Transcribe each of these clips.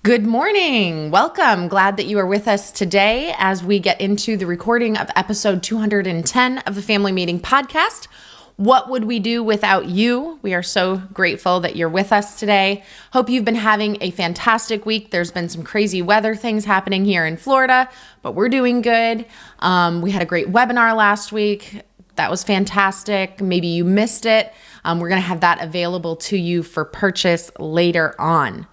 Good morning. Welcome. Glad that you are with us today as we get into the recording of episode 210 of the Family Meeting Podcast. What would we do without you? We are so grateful that you're with us today. Hope you've been having a fantastic week. There's been some crazy weather things happening here in Florida, but we're doing good. We had a great webinar last week. That was fantastic. Maybe you missed it. We're going to have that available to you for purchase later on.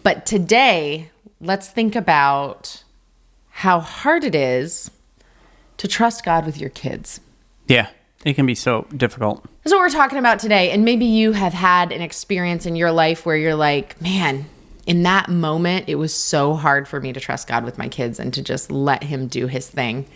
But today, let's think about how hard it is to trust God with your kids. Yeah, it can be so difficult. That's what we're talking about today. And maybe you have had an experience in your life where you're like, man, in that moment, it was so hard for me to trust God with my kids and to just let him do his thing.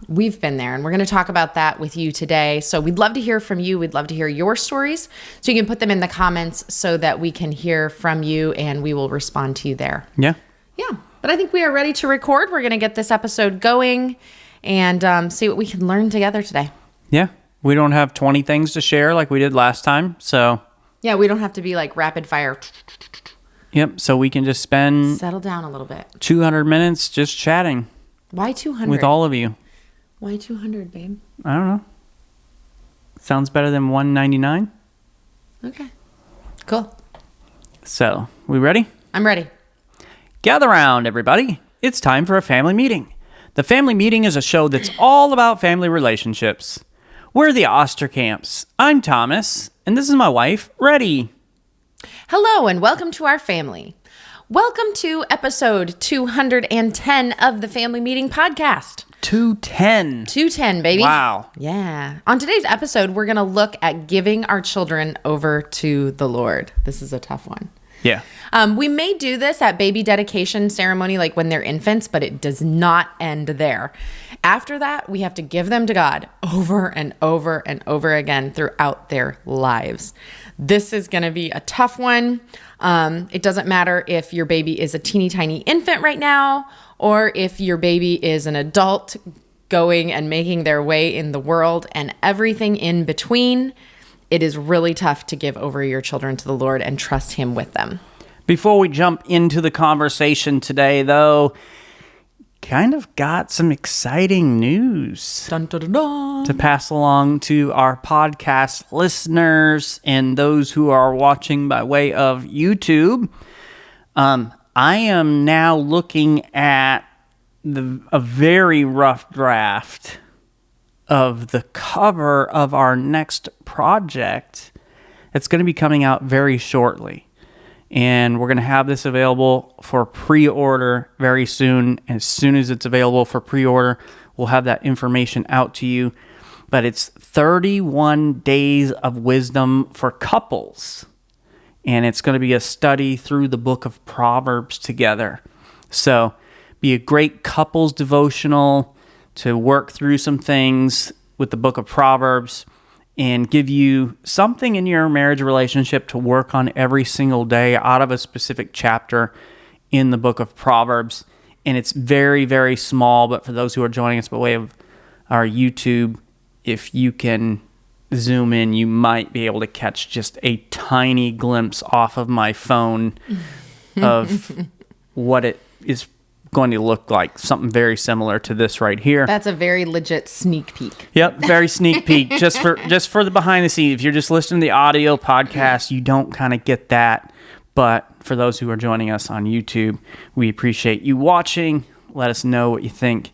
We've been there, and we're going to talk about that with you today. So we'd love to hear from you. We'd love to hear your stories. So you can put them in the comments so that we can hear from you and we will respond to you there. Yeah. Yeah. But I think we are ready to record. We're going to get this episode going and see what we can learn together today. Yeah. We don't have 20 things to share like we did last time. So yeah, we don't have to be like rapid fire. Yep. So we can just spend settle down a little bit. 200 minutes just chatting. Why 200? With all of you. Why 200, babe? I don't know. Sounds better than 199. Okay. Cool. So, we ready? I'm ready. Gather round, everybody. It's time for a family meeting. The Family Meeting is a show that's all about family relationships. We're the Osterkamps. I'm Thomas, and this is my wife, Reddy. Hello, and welcome to our family. Welcome to episode 210 of the Family Meeting Podcast. 210. 210, baby. Wow. Yeah. On today's episode, we're going to look at giving our children over to the Lord. This is a tough one. Yeah. We may do this at baby dedication ceremony, like when they're infants, but it does not end there. After that, we have to give them to God over and over and over again throughout their lives. This is going to be a tough one. It doesn't matter if your baby is a teeny tiny infant right now, or if your baby is an adult going and making their way in the world and everything in between. It is really tough to give over your children to the Lord and trust him with them. Before we jump into the conversation today, though, kind of got some exciting news Dun, dun, dun, dun. to pass along to our podcast listeners and those who are watching by way of YouTube. I am now looking at a very rough draft of the cover of our next project. It's going to be coming out very shortly. And we're going to have this available for pre-order very soon. As soon as it's available for pre-order, we'll have that information out to you. But it's 31 Days of Wisdom for Couples. And it's going to be a study through the book of Proverbs together. So, be a great couples devotional to work through some things with the book of Proverbs and give you something in your marriage relationship to work on every single day out of a specific chapter in the book of Proverbs. And it's very, very small, but for those who are joining us by way of our YouTube, if you can zoom in, you might be able to catch just a tiny glimpse off of my phone of what it is going to look like. Something very similar to this right here. That's a very legit sneak peek. Yep, very sneak peek. Just for the behind the scenes. If you're just listening to the audio podcast, you don't kind of get that. But for those who are joining us on YouTube, we appreciate you watching. Let us know what you think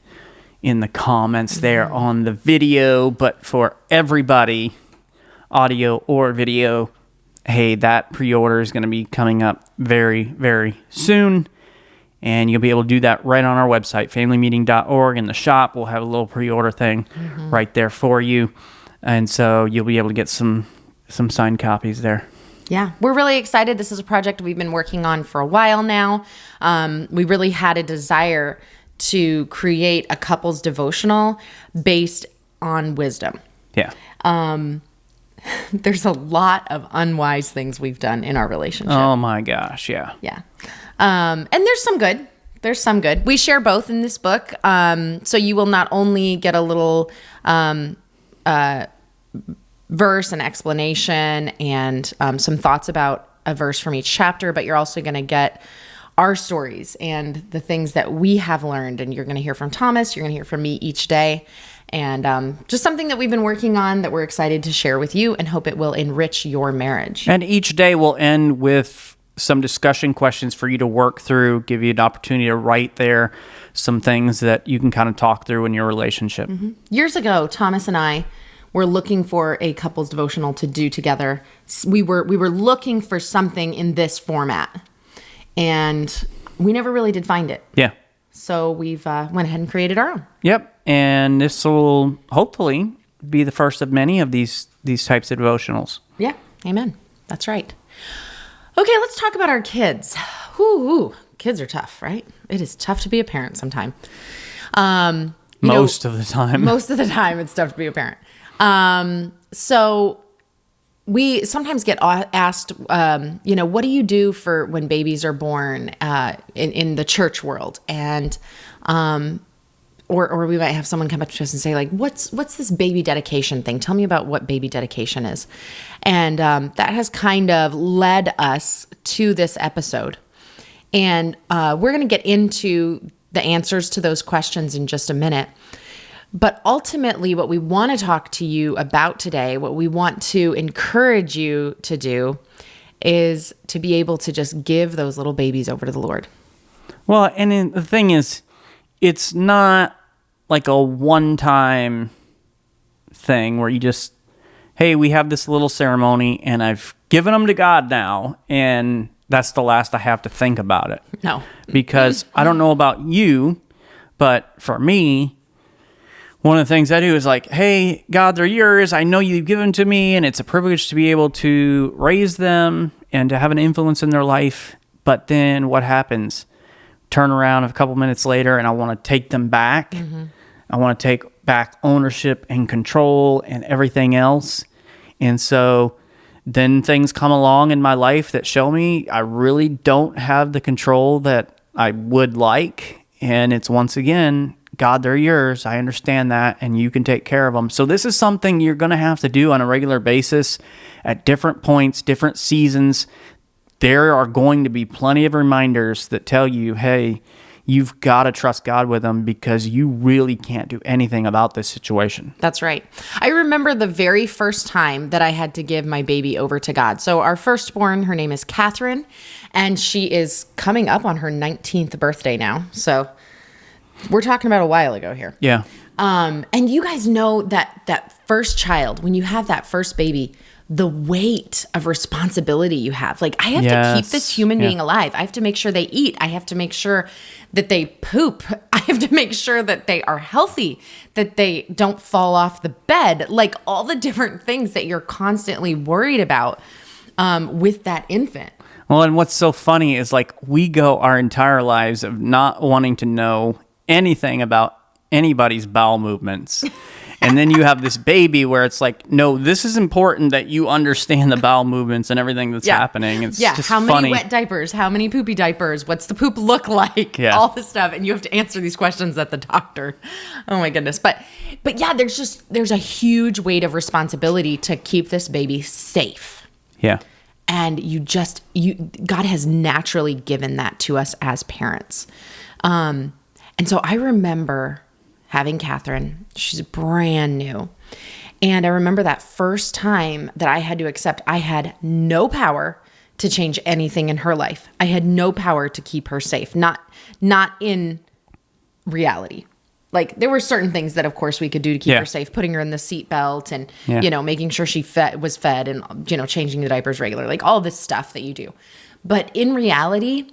in the comments there on the video. But for everybody, audio or video, hey, that pre-order is going to be coming up very, very soon. And you'll be able to do that right on our website, familymeeting.org. In the shop, we'll have a little pre-order thing right there for you. And so you'll be able to get some signed copies there. Yeah, we're really excited. This is a project we've been working on for a while now. We really had a desire to create a couples devotional based on wisdom. Yeah. There's a lot of unwise things we've done in our relationship. Oh my gosh, yeah. Yeah. And there's some good. There's some good. We share both in this book. So you will not only get a little verse and explanation and some thoughts about a verse from each chapter, but you're also going to get our stories and the things that we have learned. And you're going to hear from Thomas. You're going to hear from me each day. And just something that we've been working on that we're excited to share with you and hope it will enrich your marriage. And each day will end with some discussion questions for you to work through, give you an opportunity to write there some things that you can kind of talk through in your relationship. Mm-hmm. Years ago, Thomas and I were looking for a couples devotional to do together. We were looking for something in this format, and we never really did find it. Yeah. So we've went ahead and created our own. Yep. And this will hopefully be the first of many of these types of devotionals. Yeah. Amen. That's right. Okay, let's talk about our kids. Whoo, kids are tough, right? It is tough to be a parent sometime. Most of the time. Most of the time, it's tough to be a parent. So we sometimes get asked, what do you do for when babies are born in the church world? And or we might have someone come up to us and say, like, what's this baby dedication thing? Tell me about what baby dedication is. And that has kind of led us to this episode. And we're going to get into the answers to those questions in just a minute. But ultimately, what we want to talk to you about today, what we want to encourage you to do, is to be able to just give those little babies over to the Lord. Well, and the thing is, it's not like a one-time thing where you just, hey, we have this little ceremony and I've given them to God now, and that's the last I have to think about it. No. Because I don't know about you, but for me, one of the things I do is like, hey, God, they're yours. I know you've given them to me, and it's a privilege to be able to raise them and to have an influence in their life. But then what happens? Turn around a couple minutes later, and I want to take them back. Mm-hmm. I want to take back ownership and control and everything else. And so then things come along in my life that show me I really don't have the control that I would like. And it's once again, God, they're yours. I understand that, and you can take care of them. So this is something you're going to have to do on a regular basis at different points, different seasons. There are going to be plenty of reminders that tell you, hey, you've got to trust God with them because you really can't do anything about this situation. That's right. I remember the very first time that I had to give my baby over to God. So our firstborn, her name is Catherine, and she is coming up on her 19th birthday now. So we're talking about a while ago here. Yeah. And you guys know that first child, when you have that first baby, the weight of responsibility you have. Like, I have to keep this human being alive. I have to make sure they eat. I have to make sure that they poop. I have to make sure that they are healthy, that they don't fall off the bed. Like, all the different things that you're constantly worried about with that infant. Well, and what's so funny is, like, we go our entire lives of not wanting to know anything about anybody's bowel movements. And then you have this baby where it's like, no, this is important that you understand the bowel movements and everything that's happening. It's just how funny. Many wet diapers? How many poopy diapers? What's the poop look like? Yeah. All this stuff. And you have to answer these questions at the doctor. Oh my goodness. But yeah, there's a huge weight of responsibility to keep this baby safe. Yeah. And God has naturally given that to us as parents. And so I remember having Catherine. She's brand new. And I remember that first time that I had to accept I had no power to change anything in her life. I had no power to keep her safe. Not in reality. Like, there were certain things that, of course, we could do to keep her safe, putting her in the seatbelt and, making sure she was fed and, changing the diapers regularly, like all this stuff that you do. But in reality,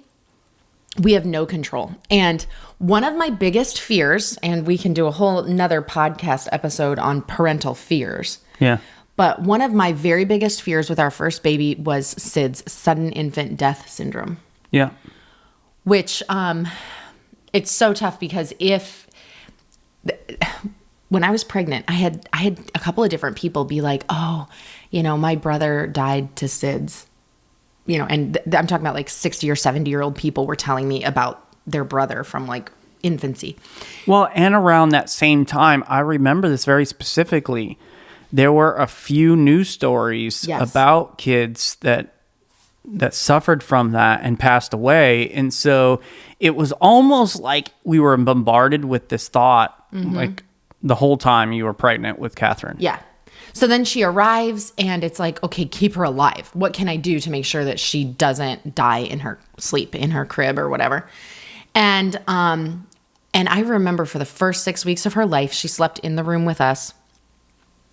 we have no control. And one of my biggest fears, and we can do a whole another podcast episode on parental fears. Yeah. But one of my very biggest fears with our first baby was SIDS, sudden infant death syndrome. Yeah. Which, it's so tough because when I was pregnant, I had a couple of different people be like, oh, my brother died to SIDS. And I'm talking about like 60 or 70-year-old people were telling me about their brother from like infancy. Well, and around that same time, I remember this very specifically. There were a few news stories about kids that that suffered from that and passed away. And so it was almost like we were bombarded with this thought, like the whole time you were pregnant with Catherine. Yeah. So then she arrives and it's like, okay, keep her alive. What can I do to make sure that she doesn't die in her sleep, in her crib or whatever? And I remember for the first 6 weeks of her life, she slept in the room with us.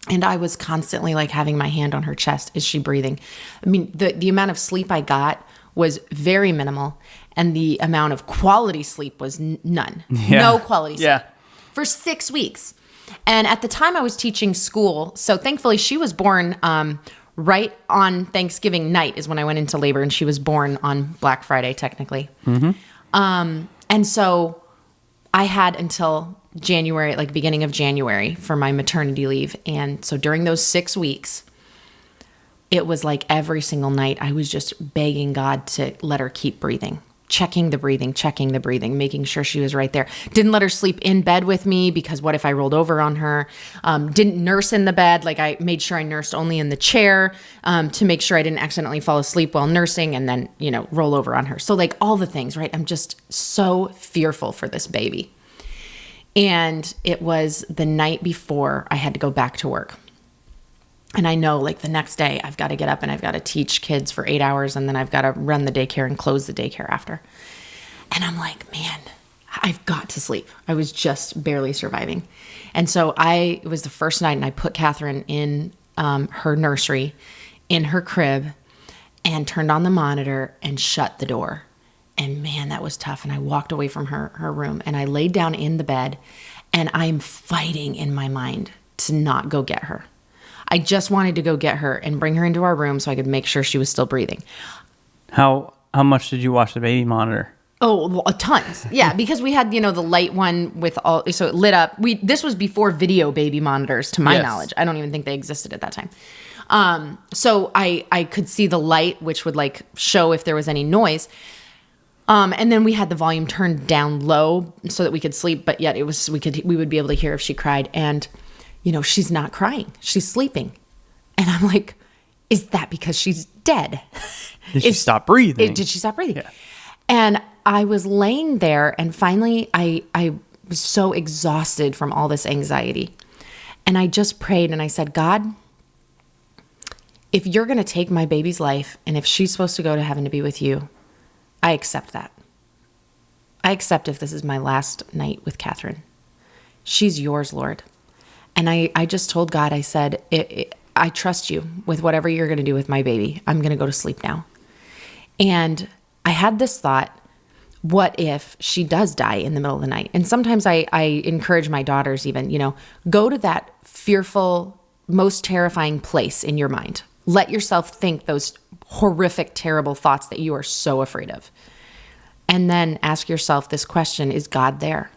And I was constantly like having my hand on her chest. Is she breathing? I mean, the amount of sleep I got was very minimal. And the amount of quality sleep was none. Yeah. No quality sleep. Yeah. For 6 weeks. And at the time I was teaching school. So thankfully she was born right on Thanksgiving night is when I went into labor. And she was born on Black Friday, technically. And so I had until January, like beginning of January for my maternity leave. And so during those 6 weeks, it was like every single night I was just begging God to let her keep breathing, checking the breathing, making sure she was right there. Didn't let her sleep in bed with me because what if I rolled over on her? Didn't nurse in the bed. Like I made sure I nursed only in the chair to make sure I didn't accidentally fall asleep while nursing and then, roll over on her. So like all the things, right? I'm just so fearful for this baby. And it was the night before I had to go back to work. And I know like the next day I've got to get up and I've got to teach kids for 8 hours and then I've got to run the daycare and close the daycare after. And I'm like, man, I've got to sleep. I was just barely surviving. And so it was the first night and I put Catherine in her nursery, in her crib, and turned on the monitor and shut the door. And man, that was tough. And I walked away from her room and I laid down in the bed and I'm fighting in my mind to not go get her. I just wanted to go get her and bring her into our room so I could make sure she was still breathing. How much did you watch the baby monitor? Oh, tons. Yeah, because we had, the light one with all, so it lit up. This was before video baby monitors, to my knowledge. I don't even think they existed at that time. So I could see the light, which would like show if there was any noise. And then we had the volume turned down low so that we could sleep, but yet we would be able to hear if she cried. And, she's not crying. She's sleeping. And I'm like, is that because she's dead? Did she stop breathing? Did she stop breathing? Yeah. And I was laying there and finally I was so exhausted from all this anxiety. And I just prayed and I said, God, if you're going to take my baby's life and if she's supposed to go to heaven to be with you, I accept that. I accept if this is my last night with Catherine. She's yours, Lord. And I just told God, I said, I trust you with whatever you're going to do with my baby. I'm going to go to sleep now. And I had this thought, what if she does die in the middle of the night? And sometimes I encourage my daughters even, go to that fearful, most terrifying place in your mind. Let yourself think those horrific, terrible thoughts that you are so afraid of. And then ask yourself this question, is God there?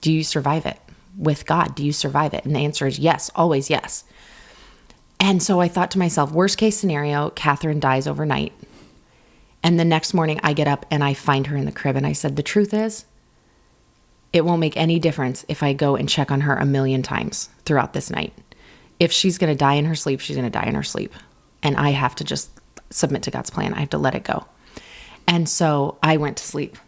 Do you survive it? With God, do you survive it? And the answer is yes, always yes. And so I thought to myself, worst case scenario, Catherine dies overnight. And the next morning I get up and I find her in the crib. And I said, the truth is, it won't make any difference if I go and check on her 1,000,000 times throughout this night. If she's going to die in her sleep, she's going to die in her sleep. And I have to just submit to God's plan. I have to let it go. And so I went to sleep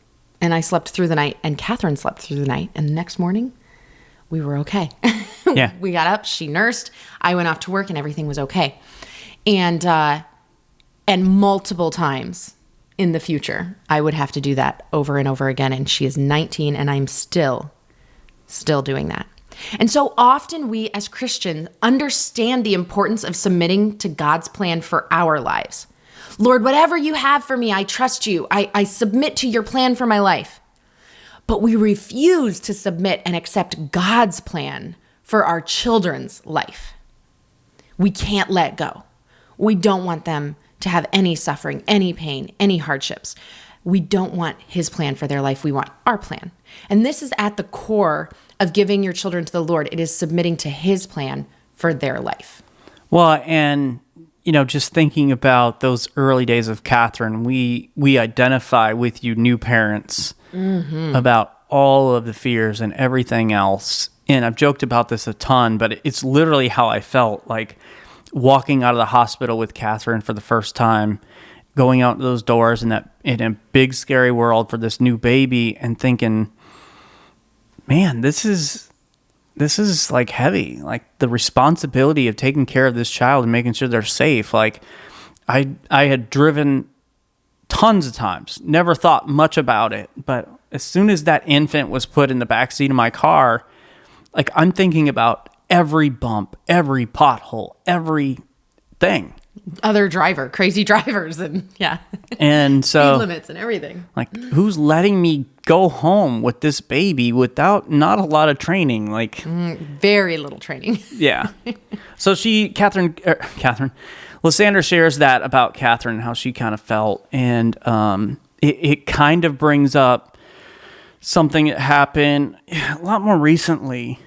and I slept through the night and Catherine slept through the night. And the next morning we were okay. Yeah. We got up, she nursed, I went off to work and everything was okay. And multiple times in the future, I would have to do that over and over again. And she is 19 and I'm still doing that. And so often we as Christians understand the importance of submitting to God's plan for our lives. Lord, whatever you have for me, I trust you. I submit to your plan for my life. But we refuse to submit and accept God's plan for our children's life. We can't let go. We don't want them to have any suffering, any pain, any hardships. We don't want his plan for their life. We want our plan. And this is at the core of giving your children to the Lord. It is submitting to his plan for their life. Well, and just thinking about those early days of Catherine, we identify with you new parents about all of the fears and everything else. And I've joked about this a ton, but it's literally how I felt like walking out of the hospital with Catherine for the first time going out those doors in a big scary world for this new baby and thinking, man, this is like heavy. Like the responsibility of taking care of this child and making sure they're safe. Like I had driven tons of times, never thought much about it, but as soon as that infant was put in the backseat of my car, like I'm thinking about every bump, every pothole, everything. Other crazy drivers, and and so speed limits and everything. Like, who's letting me go home with this baby without not a lot of training? Like, very little training. Yeah. So Lysandra shares that about Catherine, how she kind of felt, and it kind of brings up something that happened a lot more recently.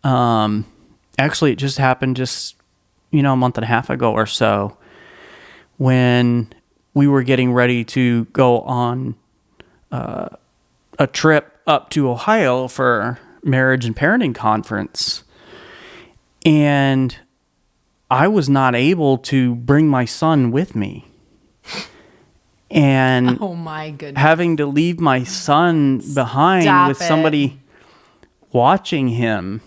Actually, it just happened a month and a half ago or so, when we were getting ready to go on a trip up to Ohio for marriage and parenting conference. And I was not able to bring my son with me. And oh my goodness, having to leave my son behind with somebody watching him.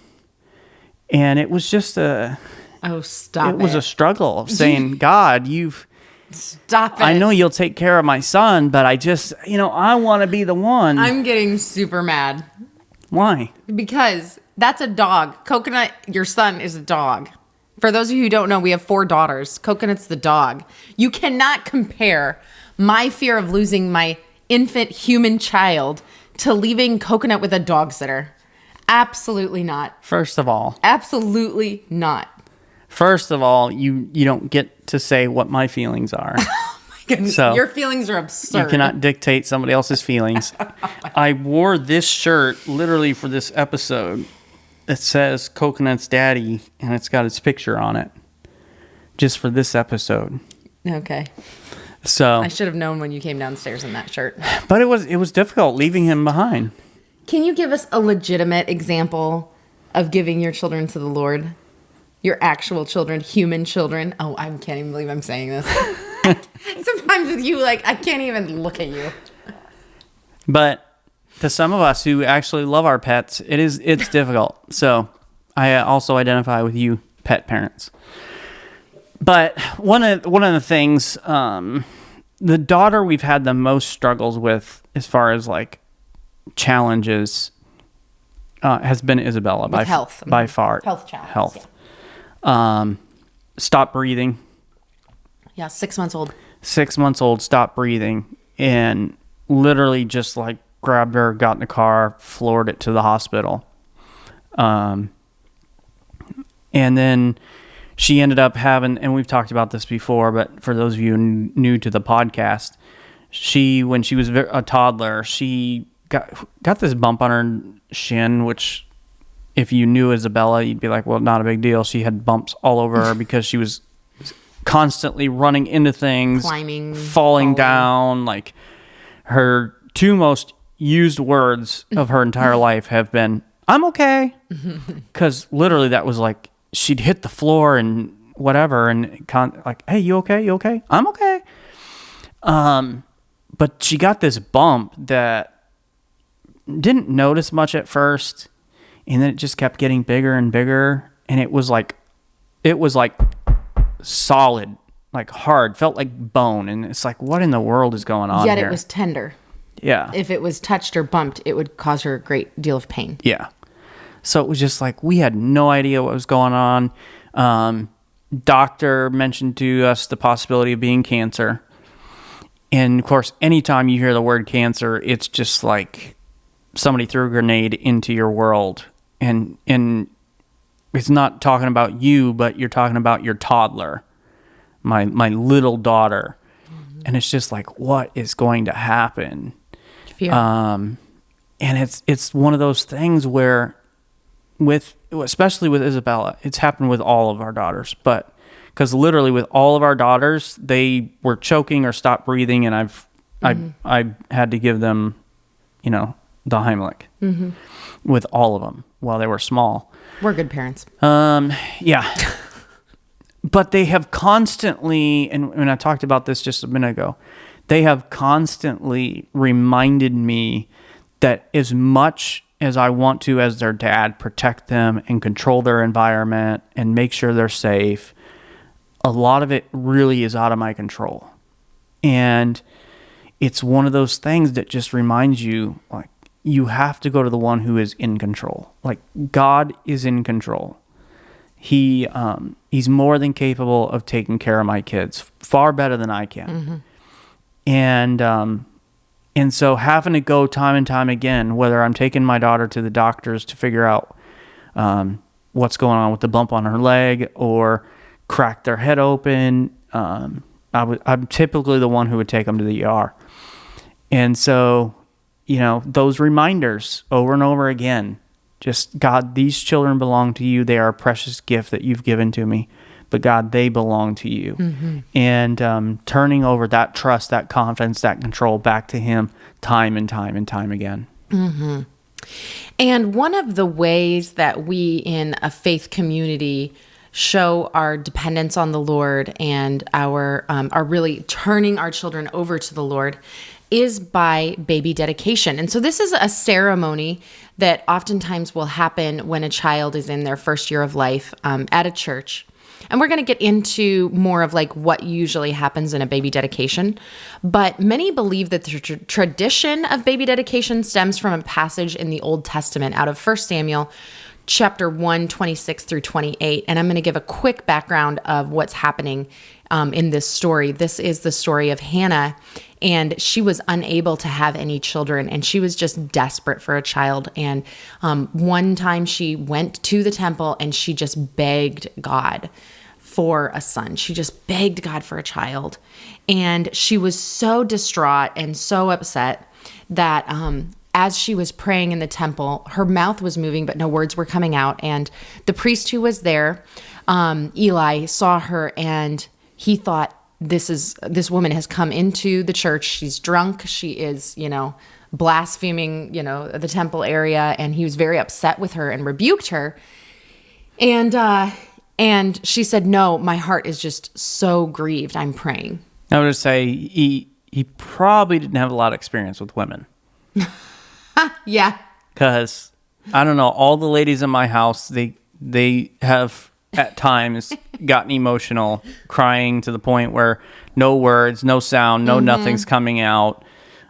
And it was just it was a struggle of saying, God, stop it. I know you'll take care of my son, but I just, I want to be the one. I'm getting super mad. Why? Because that's a dog. Coconut, your son, is a dog. For those of you who don't know, we have 4 daughters. Coconut's the dog. You cannot compare my fear of losing my infant human child to leaving Coconut with a dog sitter. Absolutely not. First of all. Absolutely not. First of all, you don't get to say what my feelings are. Oh my goodness. So your feelings are absurd. You cannot dictate somebody else's feelings. I wore this shirt literally for this episode. It says Coconut's Daddy, and it's got his picture on it. Just for this episode. Okay. So I should have known when you came downstairs in that shirt. But it was difficult leaving him behind. Can you give us a legitimate example of giving your children to the Lord? Your actual children, human children. Oh, I can't even believe I'm saying this. Sometimes with you, like, I can't even look at you. But to some of us who actually love our pets, it's difficult. So I also identify with you, pet parents. But one of the things, the daughter we've had the most struggles with, as far as like challenges, has been Isabella with health by far. Health challenges. Health. Yeah. Stop breathing. Yeah, 6 months old. 6 months old, stopped breathing, and literally just like grabbed her, got in the car, floored it to the hospital. And then she ended up having, and we've talked about this before, but for those of you new to the podcast, when she was a toddler, she got this bump on her shin, which if you knew Isabella, you'd be like, well, not a big deal. She had bumps all over her because she was constantly running into things, climbing, falling down. Like, her 2 most used words of her entire life have been, I'm okay. Because literally that was like, she'd hit the floor and whatever, and like, hey, you okay? You okay? I'm okay. But she got this bump that didn't notice much at first, and then it just kept getting bigger and bigger, and it was like solid, like hard, felt like bone, and it's like, what in the world is going on Yet here? It was tender. Yeah. If it was touched or bumped, it would cause her a great deal of pain. Yeah. So it was just like, we had no idea what was going on. Doctor mentioned to us the possibility of being cancer. And of course, anytime you hear the word cancer, it's just like somebody threw a grenade into your world. And it's not talking about you, but you're talking about your toddler, my little daughter. Mm-hmm. And it's just like, what is going to happen? Yeah. And it's one of those things where, especially with Isabella, it's happened with all of our daughters, but because literally with all of our daughters, they were choking or stopped breathing, and I had to give them, the Heimlich with all of them while they were small. We're good parents. Yeah. but they have constantly, and when I talked about this just a minute ago, they have constantly reminded me that as much as I want to, as their dad, protect them and control their environment and make sure they're safe, a lot of it really is out of my control. And it's one of those things that just reminds you, like, you have to go to the one who is in control. Like, God is in control. He's more than capable of taking care of my kids, far better than I can. And so having to go time and time again, whether I'm taking my daughter to the doctors to figure out what's going on with the bump on her leg or crack their head open, I'm typically the one who would take them to the ER. And so, those reminders over and over again, just, God, these children belong to you. They are a precious gift that you've given to me. But God, they belong to you. And turning over that trust, that confidence, that control back to him time and time and time again. And one of the ways that we in a faith community show our dependence on the Lord and our are really turning our children over to the Lord is by baby dedication. And so this is a ceremony that oftentimes will happen when a child is in their first year of life at a church. And we're going to get into more of like what usually happens in a baby dedication. But many believe that the tradition of baby dedication stems from a passage in the Old Testament out of 1 Samuel chapter 1, 26 through 28. And I'm going to give a quick background of what's happening in this story. This is the story of Hannah, and she was unable to have any children, and she was just desperate for a child. And one time she went to the temple and she just begged God for a son. She just begged God for a child. And she was so distraught and so upset that as she was praying in the temple, her mouth was moving, but no words were coming out. And the priest who was there, Eli, saw her, and he thought, this woman has come into the church. She's drunk. She is, blaspheming, the temple area. And he was very upset with her and rebuked her. And she said, "No, my heart is just so grieved. I'm praying." I would say he probably didn't have a lot of experience with women. Yeah. Because, I don't know, all the ladies in my house, they have at times gotten emotional, crying to the point where no words, no sound, nothing's coming out.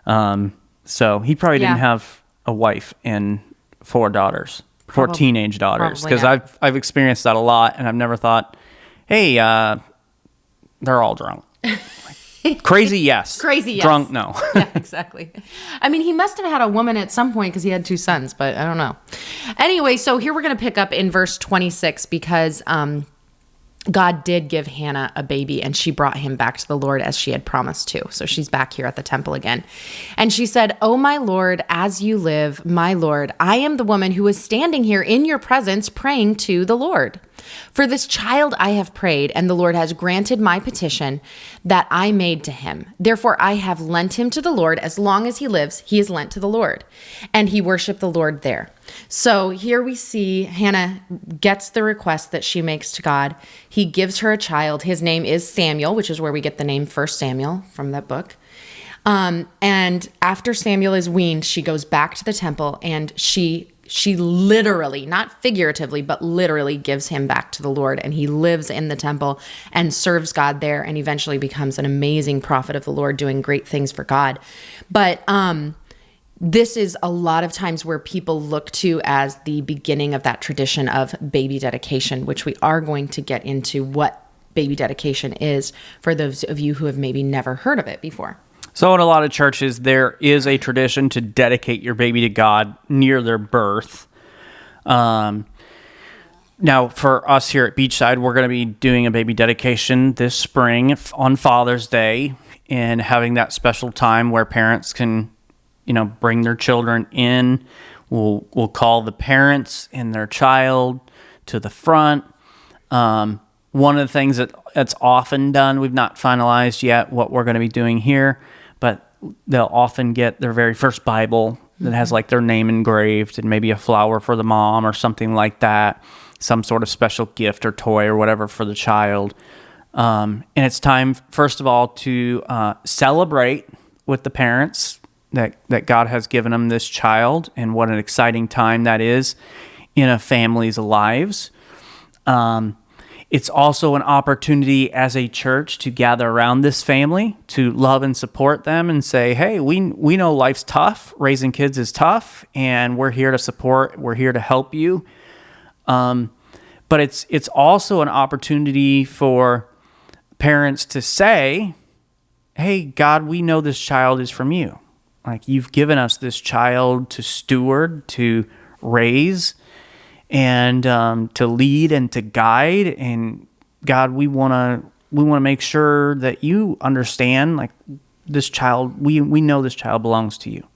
So he probably didn't have a wife and 4 daughters, 4 teenage daughters. Because I've experienced that a lot, and I've never thought, hey, they're all drunk. Crazy, yes. Crazy, yes. Drunk, no. Yeah, exactly. I mean, he must have had a woman at some point because he had 2 sons, but I don't know. Anyway, so here we're going to pick up in verse 26 because God did give Hannah a baby, and she brought him back to the Lord as she had promised to. So she's back here at the temple again. And she said, "Oh, my Lord, as you live, my Lord, I am the woman who is standing here in your presence praying to the Lord. For this child I have prayed, and the Lord has granted my petition that I made to him. Therefore I have lent him to the Lord. As long as he lives, he is lent to the Lord." And he worshiped the Lord there. So here we see Hannah gets the request that she makes to God. He gives her a child. His name is Samuel, which is where we get the name 1 Samuel from that book. And after Samuel is weaned, she goes back to the temple, and she literally, not figuratively, but literally gives him back to the Lord. And he lives in the temple and serves God there, and eventually becomes an amazing prophet of the Lord, doing great things for God. But this is a lot of times where people look to as the beginning of that tradition of baby dedication, which we are going to get into what baby dedication is for those of you who have maybe never heard of it before. So in a lot of churches, there is a tradition to dedicate your baby to God near their birth. Now, for us here at Beachside, we're going to be doing a baby dedication this spring on Father's Day, and having that special time where parents can, bring their children in. We'll call the parents and their child to the front. One of the things that's often done, we've not finalized yet what we're going to be doing here, but they'll often get their very first Bible that has like their name engraved and maybe a flower for the mom or something like that. some sort of special gift or toy or whatever for the child. And it's time, first of all, to celebrate with the parents that God has given them this child, and what an exciting time that is in a family's lives. It's also an opportunity as a church to gather around this family, to love and support them and say, hey, we know life's tough, raising kids is tough, and we're here to support, we're here to help you. But it's also an opportunity for parents to say, hey, God, we know this child is from you. Like, you've given us this child to steward, to raise, and to lead and to guide. And God, we want to make sure that you understand, like, this child, we know this child belongs to you,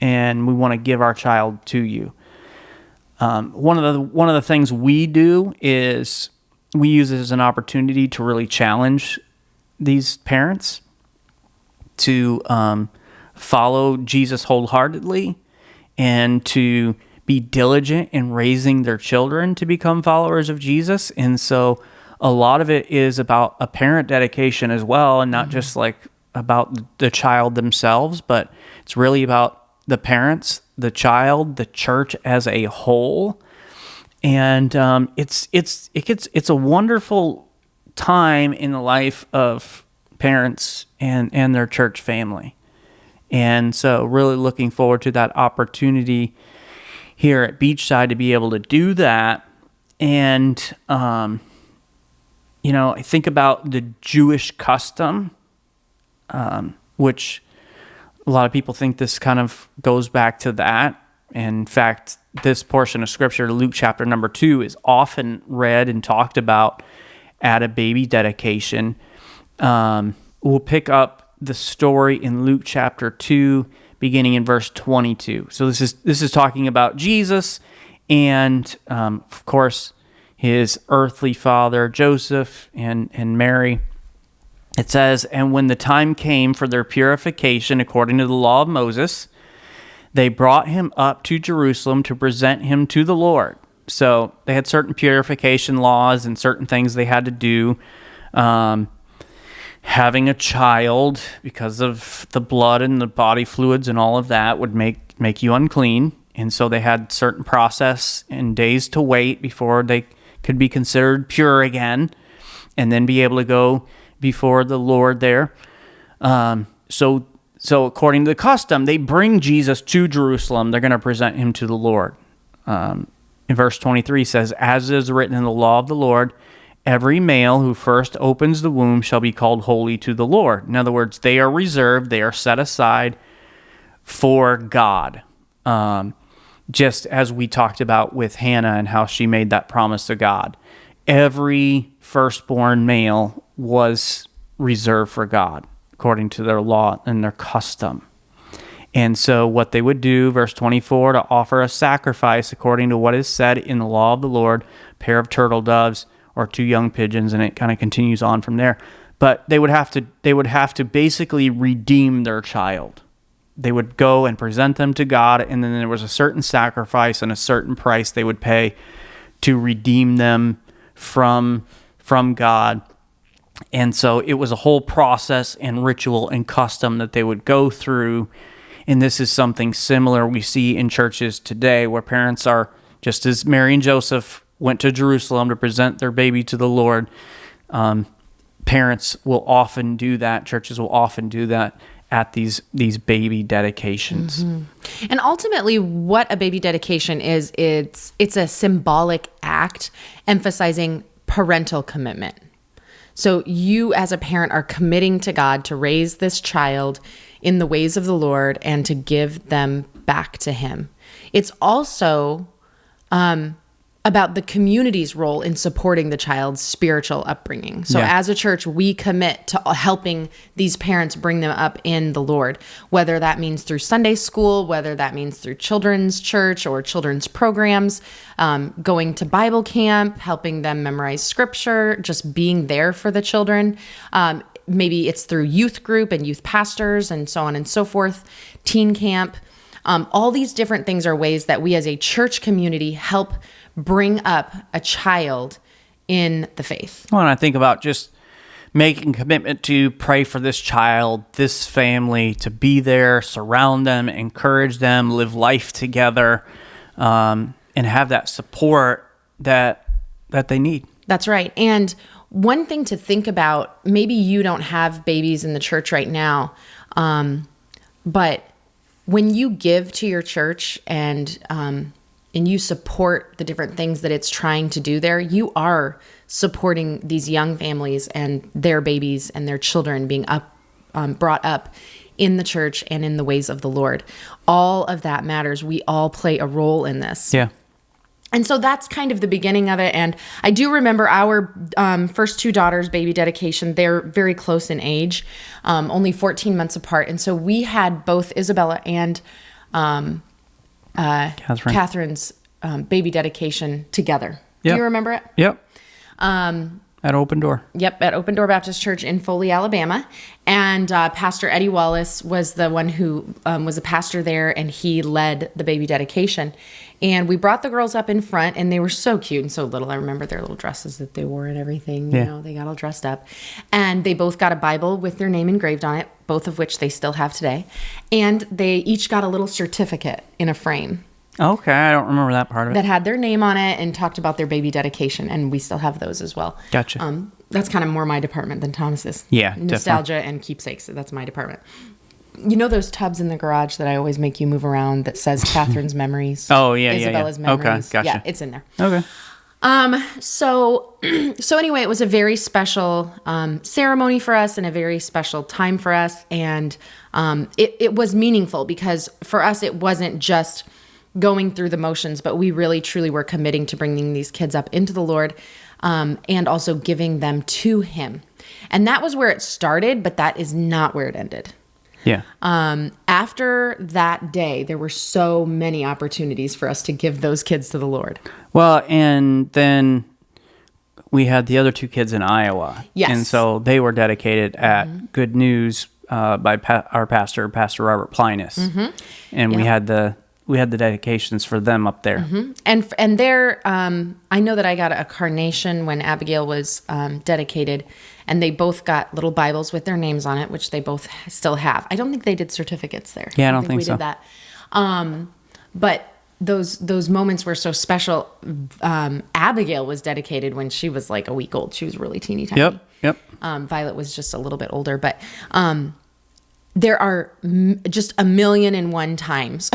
and we want to give our child to you. One of the things we do is we use it as an opportunity to really challenge these parents to follow Jesus wholeheartedly, and to be diligent in raising their children to become followers of Jesus. And so a lot of it is about a parent dedication as well, and not just like about the child themselves, but it's really about the parents, the child, the church as a whole. And it's a wonderful time in the life of parents and their church family. And so really looking forward to that opportunity here at Beachside to be able to do that. And, I think about the Jewish custom, which a lot of people think this kind of goes back to that. In fact, this portion of scripture, Luke chapter number 2, is often read and talked about at a baby dedication. We'll pick up the story in Luke chapter 2, beginning in verse 22. So this is talking about Jesus and, of course, his earthly father, Joseph, and Mary. It says, "And when the time came for their purification according to the law of Moses, they brought him up to Jerusalem to present him to the Lord." So they had certain purification laws and certain things they had to do. Having a child, because of the blood and the body fluids and all of that, would make you unclean. And so they had certain process and days to wait before they could be considered pure again, and then be able to go before the Lord there. So according to the custom, they bring Jesus to Jerusalem. They're going to present him to the Lord. In verse 23 says, "As is written in the law of the Lord, every male who first opens the womb shall be called holy to the Lord." In other words, they are reserved, they are set aside for God. Just as we talked about with Hannah and how she made that promise to God. Every firstborn male was reserved for God, according to their law and their custom. And so what they would do, verse 24, to offer a sacrifice according to what is said in the law of the Lord, a pair of turtle doves or 2 young pigeons, and it kind of continues on from there. But they would have to basically redeem their child. They would go and present them to God, and then there was a certain sacrifice and a certain price they would pay to redeem them from God. And so it was a whole process and ritual and custom that they would go through. And this is something similar we see in churches today, where parents are, just as Mary and Joseph went to Jerusalem to present their baby to the Lord, parents will often do that. Churches will often do that at these baby dedications. Mm-hmm. And ultimately, what a baby dedication is, it's a symbolic act emphasizing parental commitment. So you as a parent are committing to God to raise this child in the ways of the Lord and to give them back to him. It's also about the community's role in supporting the child's spiritual upbringing. So as a church, we commit to helping these parents bring them up in the Lord, whether that means through Sunday school, whether that means through children's church or children's programs, going to Bible camp, helping them memorize scripture, just being there for the children. Maybe it's through youth group and youth pastors and so on and so forth, teen camp. All these different things are ways that we as a church community help bring up a child in the faith. Well, and I think about just making commitment to pray for this child, this family, to be there, surround them, encourage them, live life together, and have that support that they need. That's right. And one thing to think about, maybe you don't have babies in the church right now, but when you give to your church and you support the different things that it's trying to do there, you are supporting these young families and their babies and their children being brought up in the church and in the ways of the Lord. All of that matters. We all play a role in this. Yeah. And so that's kind of the beginning of it. And I do remember our first two daughters' baby dedication. They're very close in age, only 14 months apart. And so we had both Isabella and Catherine's baby dedication together. Yep. Do you remember it? Yep. At Open Door. Yep, at Open Door Baptist Church in Foley, Alabama. And Pastor Eddie Wallace was the one who was a pastor there, and he led the baby dedication. And we brought the girls up in front, and they were so cute and so little. I remember their little dresses that they wore and everything. You know, they got all dressed up. And they both got a Bible with their name engraved on it, both of which they still have today. And they each got a little certificate in a frame. Okay, I don't remember that part of it. That had their name on it and talked about their baby dedication, and we still have those as well. Gotcha. That's kind of more my department than Thomas's. Yeah, Nostalgia definitely. and keepsakes, that's my department. You know those tubs in the garage that I always make you move around that says Catherine's memories? Oh, yeah, Isabella's yeah. memories. Okay, gotcha. Yeah, it's in there. Okay. So anyway, it was a very special ceremony for us and a very special time for us. And it was meaningful because for us, it wasn't just going through the motions, but we really truly were committing to bringing these kids up into the Lord and also giving them to Him. And that was where it started, but that is not where it ended. Yeah. After that day, there were so many opportunities for us to give those kids to the Lord. Well, and then we had the other two kids in Iowa. Yes. And so they were dedicated at Good News by our pastor, Pastor Robert Plinus. Mm-hmm. And we had the dedications for them up there. Mm-hmm. And they're, I know that I got a carnation when Abigail was dedicated, and they both got little Bibles with their names on it, which they both still have. I don't think they did certificates there. Yeah, I don't think we so. did that. But those moments were so special. Abigail was dedicated when she was like a week old. She was really teeny tiny. Yep. Violet was just a little bit older, but there are just 1,000,001 times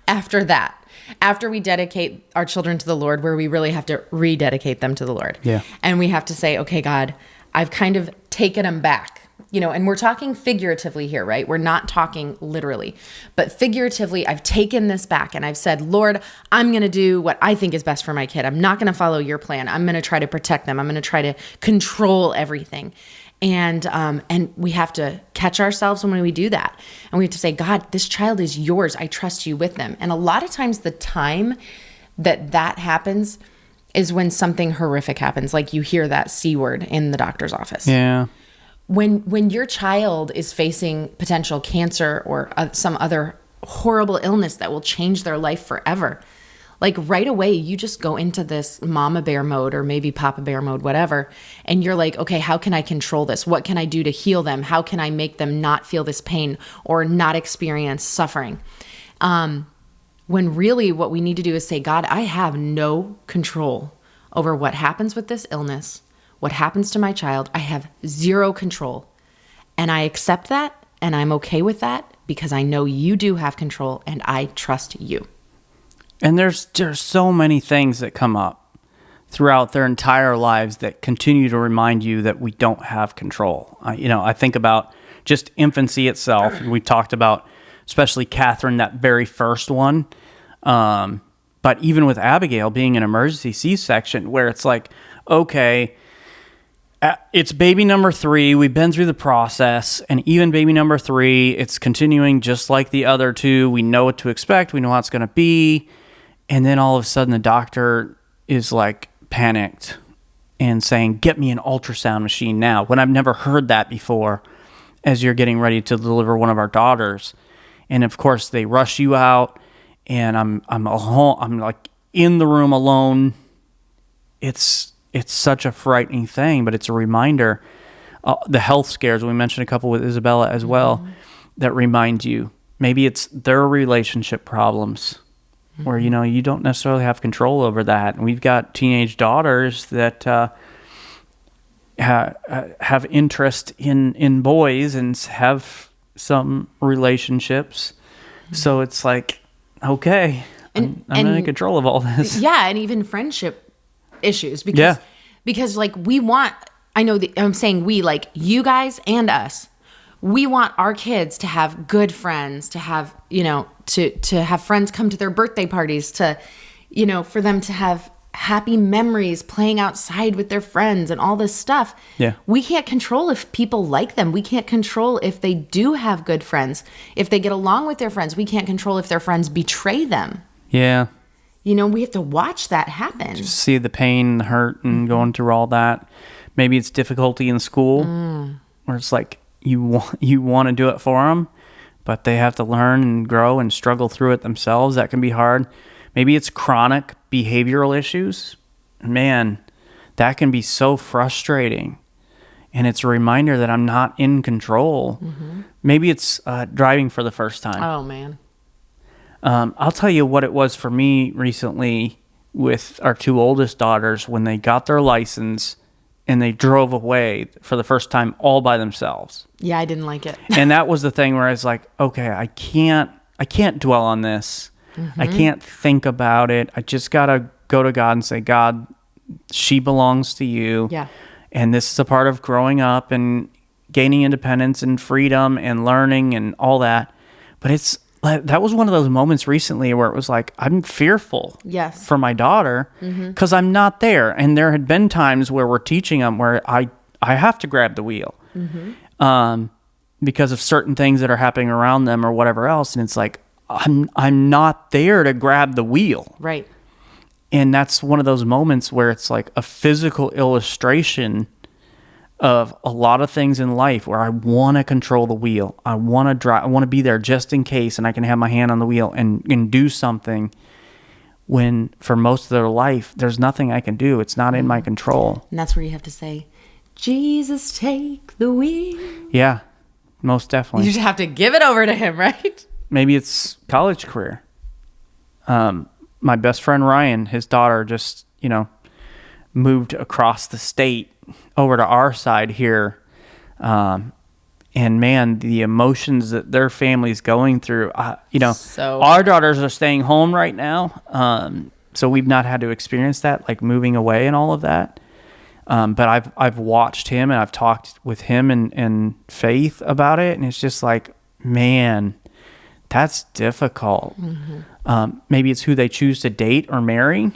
after that, after we dedicate our children to the Lord, where we really have to rededicate them to the Lord. Yeah. And we have to say, okay, God, I've kind of taken them back, and we're talking figuratively here, right? We're not talking literally, but figuratively, I've taken this back and I've said, Lord, I'm going to do what I think is best for my kid. I'm not going to follow your plan. I'm going to try to protect them. I'm going to try to control everything. And we have to catch ourselves when we do that. And we have to say, God, this child is yours. I trust you with them. And a lot of times the time that happens is when something horrific happens. Like you hear that C word in the doctor's office. Yeah. When your child is facing potential cancer or some other horrible illness that will change their life forever, like right away, you just go into this mama bear mode or maybe papa bear mode, whatever. And you're like, okay, how can I control this? What can I do to heal them? How can I make them not feel this pain or not experience suffering? When really what we need to do is say, God, I have no control over what happens with this illness, what happens to my child. I have zero control. And I accept that and I'm okay with that because I know you do have control and I trust you. And there's so many things that come up throughout their entire lives that continue to remind you that we don't have control. I think about just infancy itself. We talked about, especially Catherine, that very first one. But even with Abigail being an emergency C-section, where it's like, okay, it's baby number 3. We've been through the process, and even baby number 3, it's continuing just like the other two. We know what to expect. We know how it's going to be. And then all of a sudden the doctor is like panicked and saying, get me an ultrasound machine now, when I've never heard that before, as you're getting ready to deliver one of our daughters. And of course they rush you out. and I'm alone, I'm like in the room alone. It's such a frightening thing, but it's a reminder. The health scares, we mentioned a couple with Isabella as well, that remind you, maybe it's their relationship problems where, you don't necessarily have control over that. And we've got teenage daughters that have interest in boys and have some relationships. So it's like, okay, I'm in control of all this. Yeah, and even friendship issues because like I'm saying we, like you guys and us, we want our kids to have good friends, to have, to have friends come to their birthday parties, to, for them to have happy memories playing outside with their friends and all this stuff. Yeah. We can't control if people like them. We can't control if they do have good friends. If they get along with their friends, we can't control if their friends betray them. Yeah. We have to watch that happen. Just see the pain, the hurt, and going through all that. Maybe it's difficulty in school where it's like you want to do it for them, but they have to learn and grow and struggle through it themselves. That can be hard. Maybe it's chronic behavioral issues. Man, that can be so frustrating. And it's a reminder that I'm not in control. Maybe it's driving for the first time. Oh, man. I'll tell you what it was for me recently with our two oldest daughters when they got their license and they drove away for the first time all by themselves. Yeah, I didn't like it. And that was the thing where I was like, okay, I can't dwell on this. I can't think about it. I just got to go to God and say, God, she belongs to you. Yeah. And this is a part of growing up and gaining independence and freedom and learning and all that. But that was one of those moments recently where it was like, I'm fearful for my daughter because I'm not there. And there had been times where we're teaching them where I have to grab the wheel because of certain things that are happening around them or whatever else. And it's like, I'm not there to grab the wheel. Right. And that's one of those moments where it's like a physical illustration of a lot of things in life where I want to control the wheel. I want to drive. I want to be there just in case, and I can have my hand on the wheel and do something when for most of their life, there's nothing I can do. It's not in my control. And that's where you have to say, Jesus, take the wheel. Yeah, most definitely. You just have to give it over to him, right? Maybe it's college career. My best friend Ryan, his daughter just, moved across the state over to our side here. And man, the emotions that their family's going through, our daughters are staying home right now. So we've not had to experience that, like moving away and all of that. But I've watched him and I've talked with him and Faith about it. And it's just like, man, that's difficult. Maybe it's who they choose to date or marry.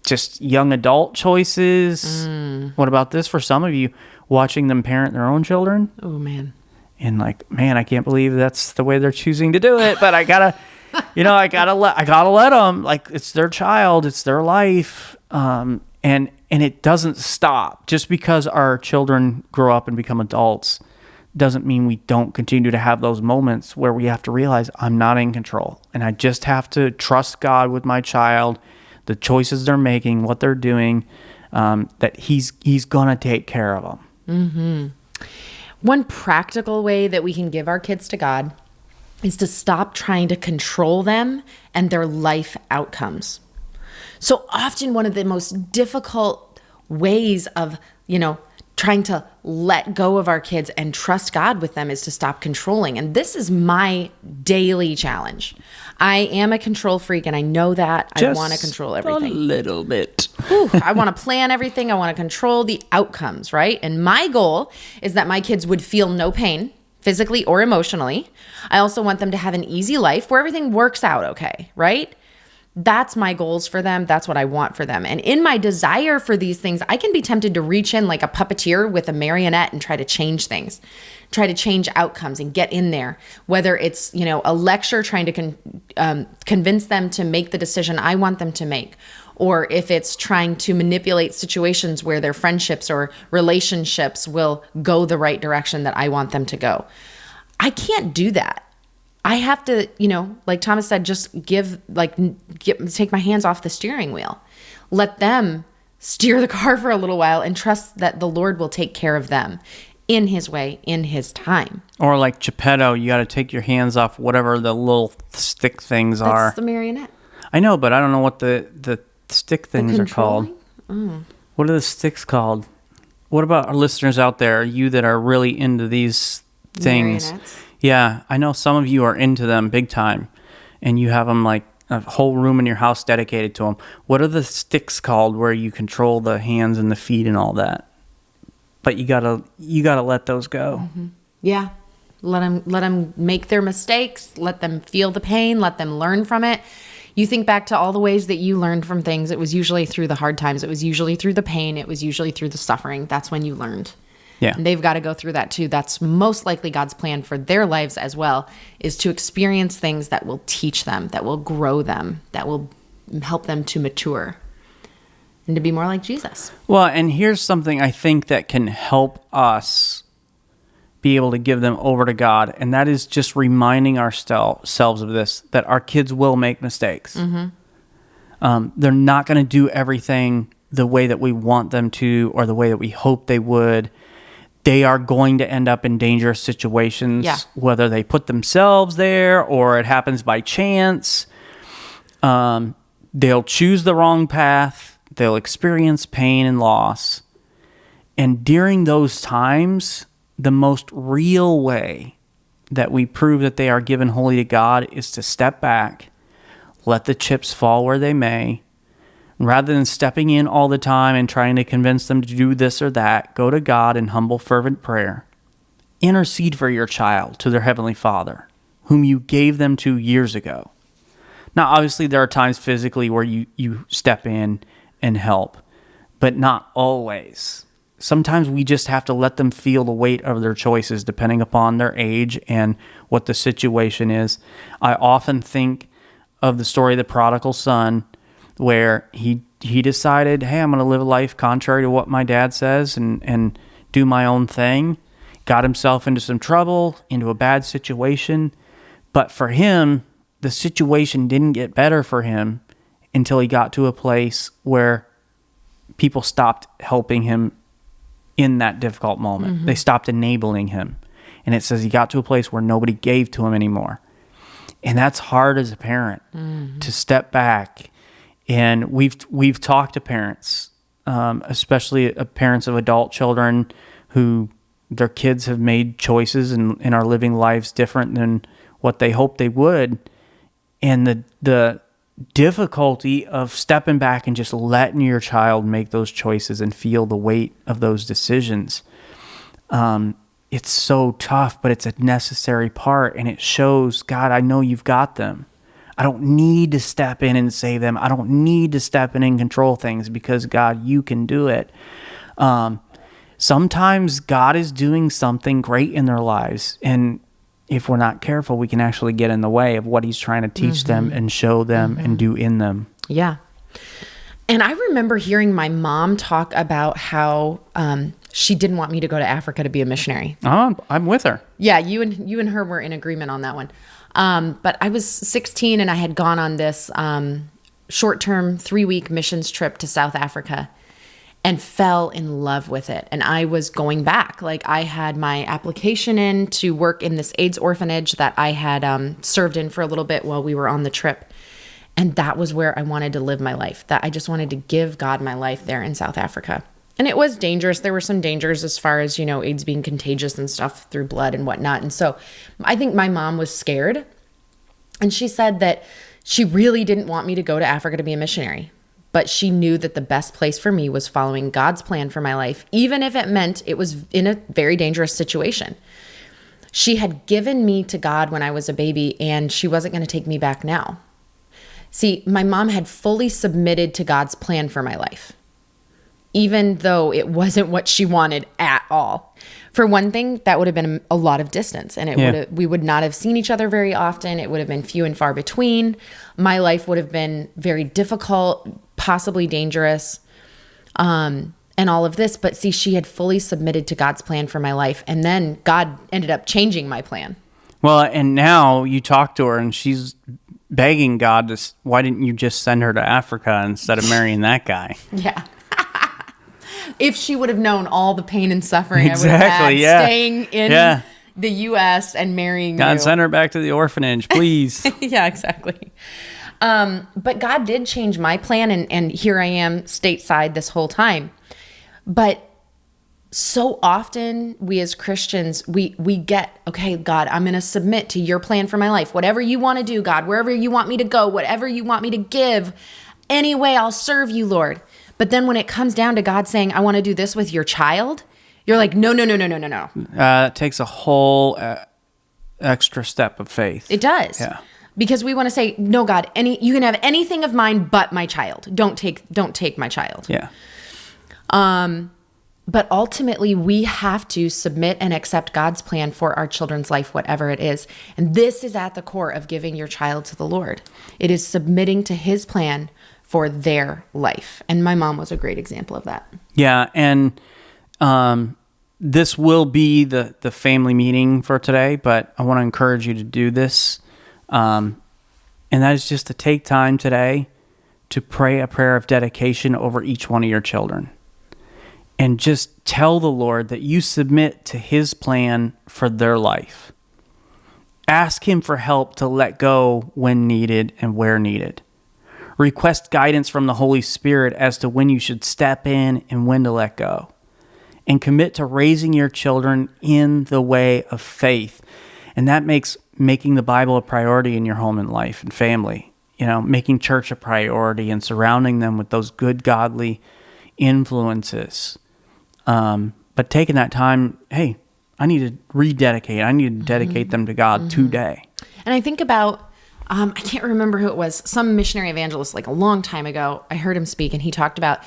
Just young adult choices. What about this for some of you, watching them parent their own children? Oh, man. And like, man, I can't believe that's the way they're choosing to do it. But I gotta, I gotta let them. Like, it's their child, it's their life, and it doesn't stop just because our children grow up and become adults. Doesn't mean we don't continue to have those moments where we have to realize I'm not in control, and I just have to trust God with my child, the choices they're making, what they're doing, that He's gonna take care of them. One practical way that we can give our kids to God is to stop trying to control them and their life outcomes. So often one of the most difficult ways of, trying to let go of our kids and trust God with them is to stop controlling. And this is my daily challenge. I am a control freak, and I know that. I want to control everything. A little bit. I want to plan everything. I want to control the outcomes, right? And my goal is that my kids would feel no pain, physically or emotionally. I also want them to have an easy life where everything works out okay, right? That's my goals for them. That's what I want for them. And in my desire for these things, I can be tempted to reach in like a puppeteer with a marionette and try to change things, try to change outcomes and get in there. Whether it's, a lecture trying to convince them to make the decision I want them to make, or if it's trying to manipulate situations where their friendships or relationships will go the right direction that I want them to go. I can't do that. I have to, like Thomas said, just take my hands off the steering wheel. Let them steer the car for a little while and trust that the Lord will take care of them in his way, in his time. Or like Geppetto, you got to take your hands off whatever the little stick things are. That's the marionette. I know, but I don't know what the stick things are called. Oh. What are the sticks called? What about our listeners out there, you that are really into these things? Marionettes. Yeah, I know some of you are into them big time, and you have them like a whole room in your house dedicated to them. What are the sticks called where you control the hands and the feet and all that? But you gotta let those go. Mm-hmm. Yeah, let them make their mistakes. Let them feel the pain. Let them learn from it. You think back to all the ways that you learned from things. It was usually through the hard times. It was usually through the pain. It was usually through the suffering. That's when you learned. Yeah. And they've got to go through that too. That's most likely God's plan for their lives as well, is to experience things that will teach them, that will grow them, that will help them to mature and to be more like Jesus. Well, and here's something I think that can help us be able to give them over to God, and that is just reminding ourselves of this, that our kids will make mistakes. Mm-hmm. They're not going to do everything the way that we want them to or the way that we hope they would. They are going to end up in dangerous situations, whether they put themselves there or it happens by chance. They'll choose the wrong path. They'll experience pain and loss. And during those times, the most real way that we prove that they are given wholly to God is to step back, let the chips fall where they may. Rather than stepping in all the time and trying to convince them to do this or that, go to God in humble, fervent prayer. Intercede for your child to their Heavenly Father, whom you gave them to years ago. Now, obviously, there are times physically where you step in and help, but not always. Sometimes we just have to let them feel the weight of their choices depending upon their age and what the situation is. I often think of the story of the prodigal son, where he decided, hey, I'm going to live a life contrary to what my dad says and do my own thing. Got himself into some trouble, into a bad situation. But for him, the situation didn't get better for him until he got to a place where people stopped helping him in that difficult moment. Mm-hmm. They stopped enabling him. And it says he got to a place where nobody gave to him anymore. And that's hard as a parent, to step back. And we've talked to parents, especially parents of adult children who their kids have made choices and are living lives different than what they hoped they would. And the difficulty of stepping back and just letting your child make those choices and feel the weight of those decisions. It's so tough, but it's a necessary part. And it shows, God, I know you've got them. I don't need to step in and save them. I don't need to step in and control things because, God, you can do it. Sometimes God is doing something great in their lives. And if we're not careful, we can actually get in the way of what he's trying to teach them and show them and do in them. Yeah. And I remember hearing my mom talk about how she didn't want me to go to Africa to be a missionary. Oh, I'm with her. Yeah, you and her were in agreement on that one. But I was 16 and I had gone on this short-term 3-week missions trip to South Africa and fell in love with it. And I was going back. Like, I had my application in to work in this AIDS orphanage that I had served in for a little bit while we were on the trip. And that was where I wanted to live my life, that I just wanted to give God my life there in South Africa. And it was dangerous. There were some dangers as far as, AIDS being contagious and stuff through blood and whatnot. And so I think my mom was scared. And she said that she really didn't want me to go to Africa to be a missionary. But she knew that the best place for me was following God's plan for my life, even if it meant it was in a very dangerous situation. She had given me to God when I was a baby, and she wasn't going to take me back now. See, my mom had fully submitted to God's plan for my life, even though it wasn't what she wanted at all. For one thing, that would have been a lot of distance, and we would not have seen each other very often. It would have been few and far between. My life would have been very difficult, possibly dangerous, and all of this. But see, she had fully submitted to God's plan for my life, and then God ended up changing my plan. Well, and now you talk to her and she's begging God why didn't you just send her to Africa instead of marrying that guy? Yeah. If she would have known all the pain and suffering I would Exactly, have had yeah. staying in Yeah. the U.S. and marrying God, you. send her back to the orphanage, please. Yeah, exactly. But God did change my plan, and here I am stateside this whole time. But so often we as Christians, we get, okay, God, I'm going to submit to your plan for my life. Whatever you want to do, God, wherever you want me to go, whatever you want me to give, anyway, I'll serve you, Lord. But then when it comes down to God saying, I want to do this with your child, you're like, no. It takes a whole extra step of faith. It does. Yeah. Because we want to say, no, God, you can have anything of mine but my child. Don't take my child. Yeah. But ultimately, we have to submit and accept God's plan for our children's life, whatever it is. And this is at the core of giving your child to the Lord. It is submitting to his plan for their life. And my mom was a great example of that. Yeah, and this will be the family meeting for today, but I want to encourage you to do this. And that is just to take time today to pray a prayer of dedication over each one of your children. And just tell the Lord that you submit to his plan for their life. Ask him for help to let go when needed and where needed. Request guidance from the Holy Spirit as to when you should step in and when to let go. And commit to raising your children in the way of faith. And that makes making the Bible a priority in your home and life and family. You know, making church a priority and surrounding them with those good, godly influences. But taking that time, hey, I need to rededicate. I need to dedicate them to God today. And I think about, I can't remember who it was, some missionary evangelist like a long time ago. I heard him speak and he talked about,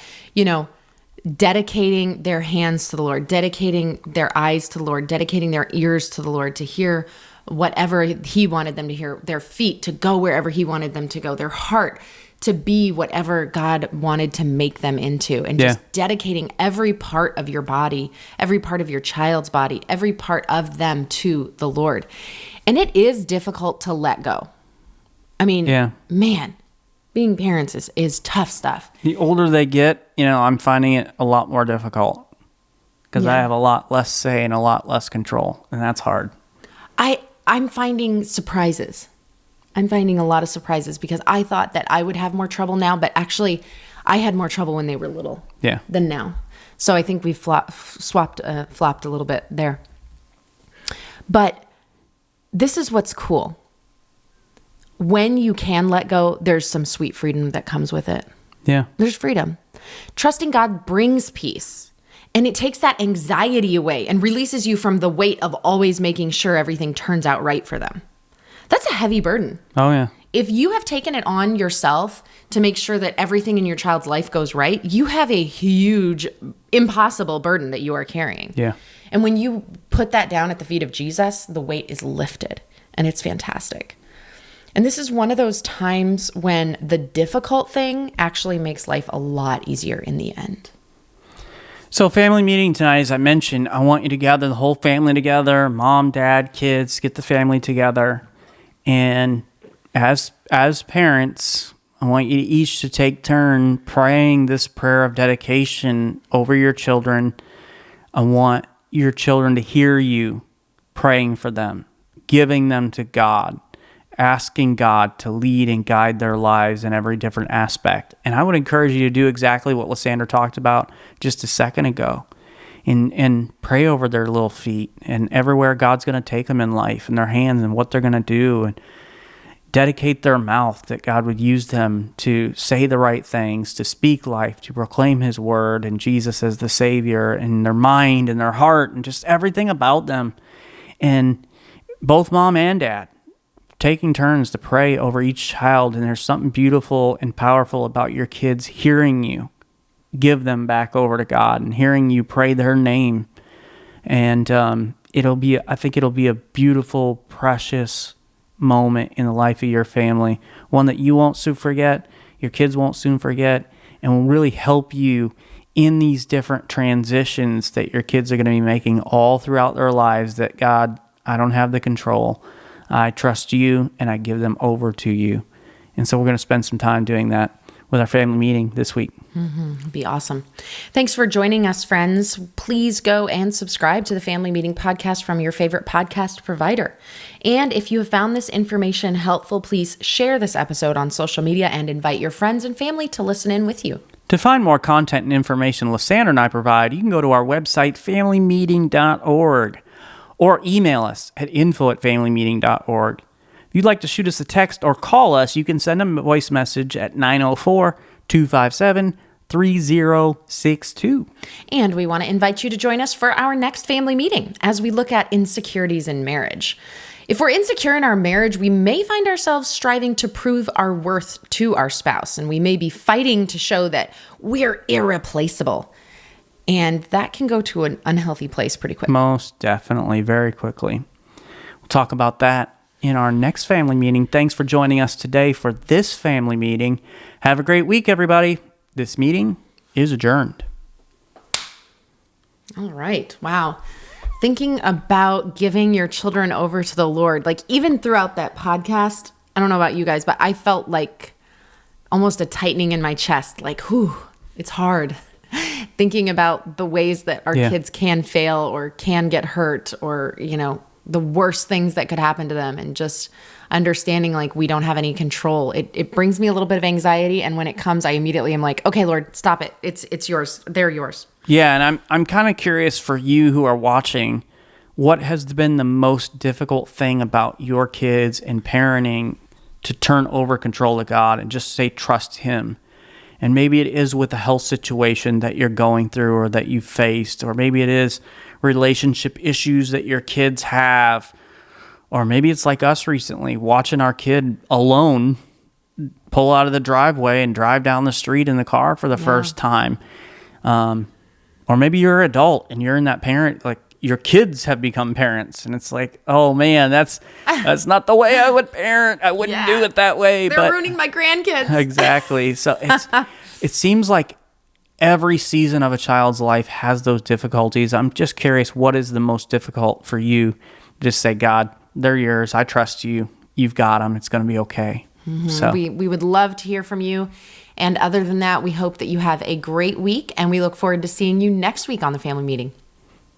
dedicating their hands to the Lord, dedicating their eyes to the Lord, dedicating their ears to the Lord to hear whatever he wanted them to hear, their feet to go wherever he wanted them to go, their heart to be whatever God wanted to make them into, and just dedicating every part of your body, every part of your child's body, every part of them to the Lord. And it is difficult to let go. I mean, man, being parents is tough stuff. The older they get, I'm finding it a lot more difficult because I have a lot less say and a lot less control, and that's hard. I'm finding surprises. I'm finding a lot of surprises because I thought that I would have more trouble now, but actually I had more trouble when they were little than now. So I think we've flopped a little bit there. But this is what's cool. When you can let go, there's some sweet freedom that comes with it. Yeah. There's freedom. Trusting God brings peace. And it takes that anxiety away and releases you from the weight of always making sure everything turns out right for them. That's a heavy burden. Oh, yeah. If you have taken it on yourself to make sure that everything in your child's life goes right, you have a huge, impossible burden that you are carrying. Yeah. And when you put that down at the feet of Jesus, the weight is lifted, and it's fantastic. And this is one of those times when the difficult thing actually makes life a lot easier in the end. So family meeting tonight, as I mentioned, I want you to gather the whole family together, mom, dad, kids, get the family together. And as parents, I want you each to take turn praying this prayer of dedication over your children. I want your children to hear you praying for them, giving them to God, asking God to lead and guide their lives in every different aspect. And I would encourage you to do exactly what Lysandra talked about just a second ago. And pray over their little feet and everywhere God's going to take them in life and their hands and what they're going to do, and dedicate their mouth that God would use them to say the right things, to speak life, to proclaim his word and Jesus as the Savior, and their mind and their heart and just everything about them. And both mom and dad taking turns to pray over each child. And there's something beautiful and powerful about your kids hearing you give them back over to God and hearing you pray their name. And I think it'll be a beautiful, precious moment in the life of your family, one that you won't soon forget, your kids won't soon forget, and will really help you in these different transitions that your kids are going to be making all throughout their lives. That God, I don't have the control, I trust you, and I give them over to you. And so we're going to spend some time doing that with our family meeting this week. It'd be awesome. Thanks for joining us, friends. Please go and subscribe to the Family Meeting Podcast from your favorite podcast provider. And if you have found this information helpful, please share this episode on social media and invite your friends and family to listen in with you. To find more content and information Lysandra and I provide, you can go to our website, familymeeting.org, or email us at info@familymeeting.org. If you'd like to shoot us a text or call us, you can send a voice message at 904-257-3062. And we want to invite you to join us for our next family meeting as we look at insecurities in marriage. If we're insecure in our marriage, we may find ourselves striving to prove our worth to our spouse, and we may be fighting to show that we're irreplaceable. And that can go to an unhealthy place pretty quickly. Most definitely, very quickly. We'll talk about that in our next family meeting. Thanks for joining us today for this family meeting. Have a great week, everybody. This meeting is adjourned. All right. Wow. Thinking about giving your children over to the Lord, like even throughout that podcast, I don't know about you guys, but I felt like almost a tightening in my chest, like, whew, it's hard. Thinking about the ways that our kids can fail or can get hurt, or, the worst things that could happen to them, and just understanding like we don't have any control. It brings me a little bit of anxiety, and when it comes, I immediately am like, okay, Lord, stop it. It's yours. They're yours. Yeah, and I'm kind of curious for you who are watching, what has been the most difficult thing about your kids and parenting to turn over control to God and just say trust Him? And maybe it is with a health situation that you're going through or that you faced, or maybe it is relationship issues that your kids have, or maybe it's like us recently, watching our kid alone pull out of the driveway and drive down the street in the car for the first time. Or maybe you're an adult and you're in that parent, like your kids have become parents, and it's like, oh man, that's not the way I would parent. I wouldn't do it that way. They're ruining my grandkids. Exactly. So it seems like every season of a child's life has those difficulties. I'm just curious, what is the most difficult for you? Just say, God, they're yours. I trust you. You've got them. It's going to be okay. Mm-hmm. So we would love to hear from you. And other than that, we hope that you have a great week, and we look forward to seeing you next week on the Family Meeting.